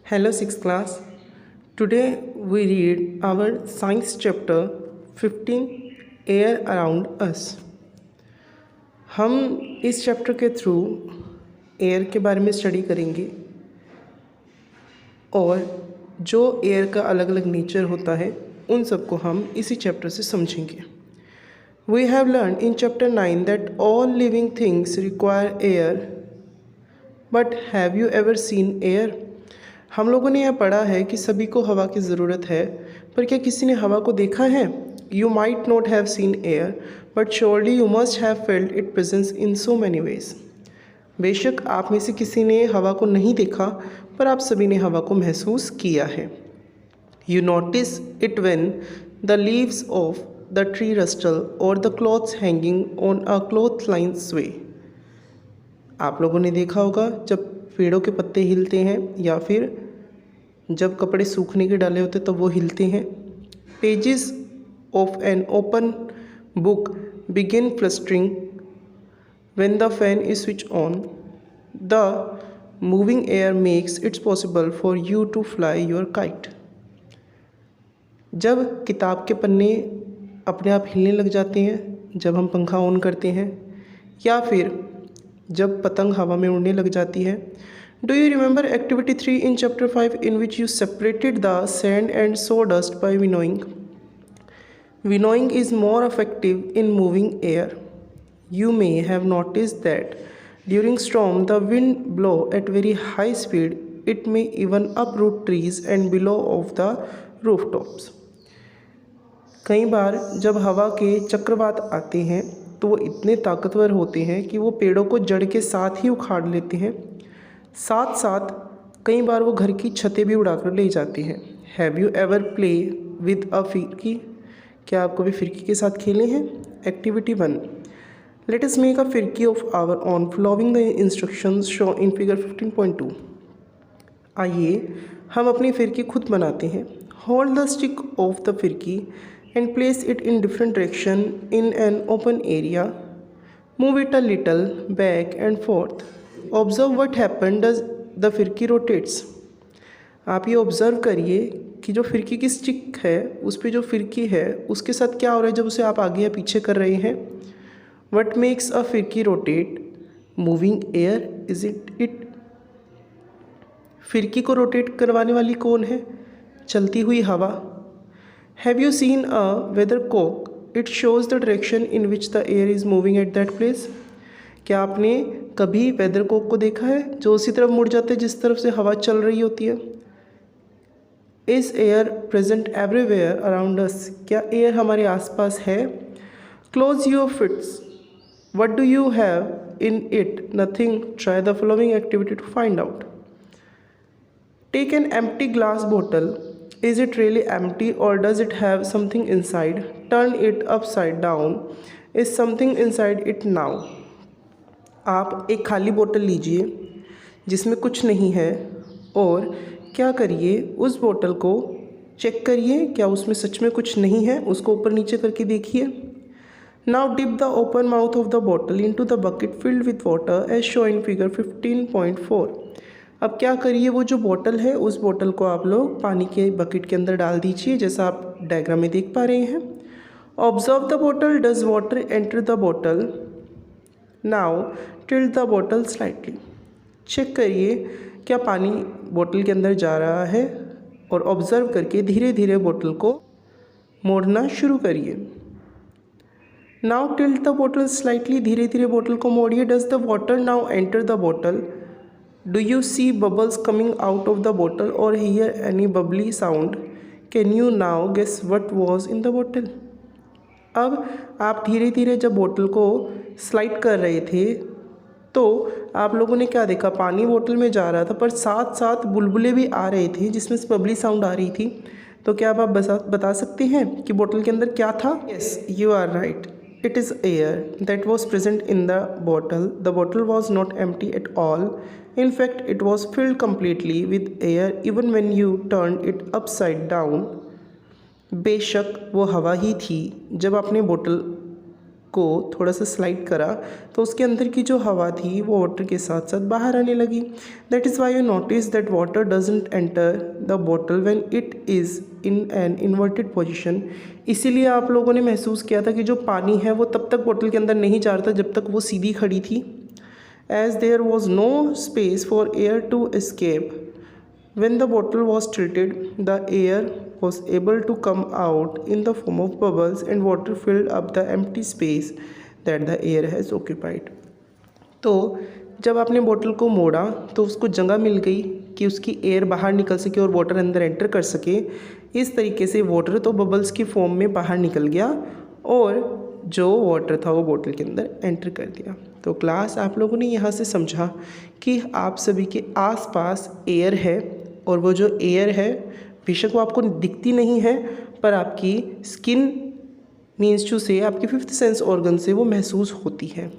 Hello, 6th class. Today we read our science chapter 15 Air Around Us. हम इस chapter के through air के बारे में स्टडी करेंगे और जो एयर का अलग अलग नेचर होता है उन सबको हम इसी चैप्टर से समझेंगे. We have learned in chapter 9 that all living things require air. But have you ever seen air? हम लोगों ने यह पढ़ा है कि सभी को हवा की ज़रूरत है, पर क्या किसी ने हवा को देखा है? You might not have seen air, but surely you must have felt its presence in so many ways. बेशक आप में से किसी ने हवा को नहीं देखा, पर आप सभी ने हवा को महसूस किया है. You notice it when the leaves of the tree rustle or the clothes hanging on a clothesline sway. आप लोगों ने देखा होगा जब पेड़ों के पत्ते हिलते हैं या फिर जब कपड़े सूखने के डाले होते तब वो हिलते हैं. Pages of an open book begin fluttering when the fan is switched on. The moving air makes it possible for you to fly your kite. जब किताब के पन्ने अपने आप हिलने लग जाते हैं जब हम पंखा ऑन करते हैं या फिर जब पतंग हवा में उड़ने लग जाती है. Do you remember activity 3 in chapter 5 in which you separated the sand and sawdust by winnowing? Winnowing is more effective in moving air. You may have noticed that during storm the wind blow at very high speed. It may even uproot trees and below of the rooftops. कई बार जब हवा के चक्रवात आते हैं तो वो इतने ताकतवर होते हैं कि वो पेड़ों को जड़ के साथ ही उखाड़ लेते हैं. साथ साथ कई बार वो घर की छतें भी उड़ाकर ले जाते हैं. Have you ever play with a firki? क्या आप कभी फिरकी के साथ खेले हैं? Activity 1. Let us make a firki of our on following the instructions show in figure 15.2. आइए हम अपनी फिरकी खुद बनाते हैं. Hold the stick of the firki and place it in different direction in an open area. Move it a little back and forth. Observe what happens as the फिरकी rotates. आप ये ऑब्ज़र्व करिए कि जो फिरकी की स्टिक है उस पे जो फिरकी है उसके साथ क्या हो रहा है जब उसे आप आगे या पीछे कर रहे हैं. What makes a फिरकी rotate? Moving air, is it? फिरकी को रोटेट करवाने वाली कौन है? चलती हुई हवा. Have you seen a weathercock? It shows the direction in which the air is moving at that place. क्या आपने कभी weathercock को देखा है जो उसी तरफ मुड़ जाते हैं जिस तरफ से हवा चल रही होती है? Is air present everywhere around us? क्या air हमारे आसपास है? Close your fists. What do you have in it? Nothing. Try the following activity to find out. Take an empty glass bottle. Is it really empty or does it have something inside? Turn it upside down. Is something inside it now? आप एक खाली बोतल लीजिए जिसमें कुछ नहीं है और क्या करिए उस बोतल को चेक करिए क्या उसमें सच में कुछ नहीं है. उसको ऊपर नीचे करके देखिए. Now dip the open mouth of the bottle into the bucket filled with water as shown in figure 15.4. अब क्या करिए वो जो बोतल है उस बोतल को आप लोग पानी के बकेट के अंदर डाल दीजिए जैसा आप डायग्राम में देख पा रहे हैं. ऑब्जर्व द बोतल. डज वाटर एंटर द बोतल? Now tilt the bottle slightly. Check करिए क्या पानी बोतल के अंदर जा रहा है और ऑब्जर्व करके धीरे धीरे बोतल को मोड़ना शुरू करिए. Now tilt the bottle slightly. धीरे धीरे बोतल को मोड़िए. Does the water now enter the bottle? Do you see bubbles coming out of the bottle or hear any bubbly sound? Can you now guess what was in the bottle? अब आप धीरे धीरे जब बोतल को स्लाइड कर रहे थे तो आप लोगों ने क्या देखा? पानी बोतल में जा रहा था पर साथ साथ बुलबुले भी आ रहे थे जिसमें से बबली साउंड आ रही थी. तो क्या आप बता सकते हैं कि बोतल के अंदर क्या था? Yes, you are right. It is air that was present in the bottle. The bottle was not empty at all. In fact, it was filled completely with air even when you turned it upside down. बेशक वो हवा ही थी जब आपने बोतल को थोड़ा सा स्लाइड करा तो उसके अंदर की जो हवा थी वो वाटर के साथ साथ बाहर आने लगी। That is why you notice that water doesn't enter the bottle when it is in an inverted position. इसीलिए आप लोगों ने महसूस किया था कि जो पानी है वो तब तक बॉटल के अंदर नहीं जा रहा था जब तक वो सीधी खड़ी थी। As there was no space for air to escape, when the bottle was tilted, the air was able to come out in the form of bubbles and water filled up the empty space that the air has occupied। तो जब आपने बोतल को मोड़ा तो उसको जगह मिल गई कि उसकी एयर बाहर निकल सके और वाटर अंदर एंटर कर सके। इस तरीके से वाटर तो बबल्स की फॉर्म में बाहर निकल गया और जो वाटर था वो बोतल के अंदर एंटर कर दिया। तो क्लास आप लोगों ने यहाँ से समझा कि आप सभी के आसपास एयर है और वो जो एयर है बेशक वो आपको दिखती नहीं है पर आपकी स्किन मीन्स टू से आपकी फिफ्थ सेंस ऑर्गन से वो महसूस होती है।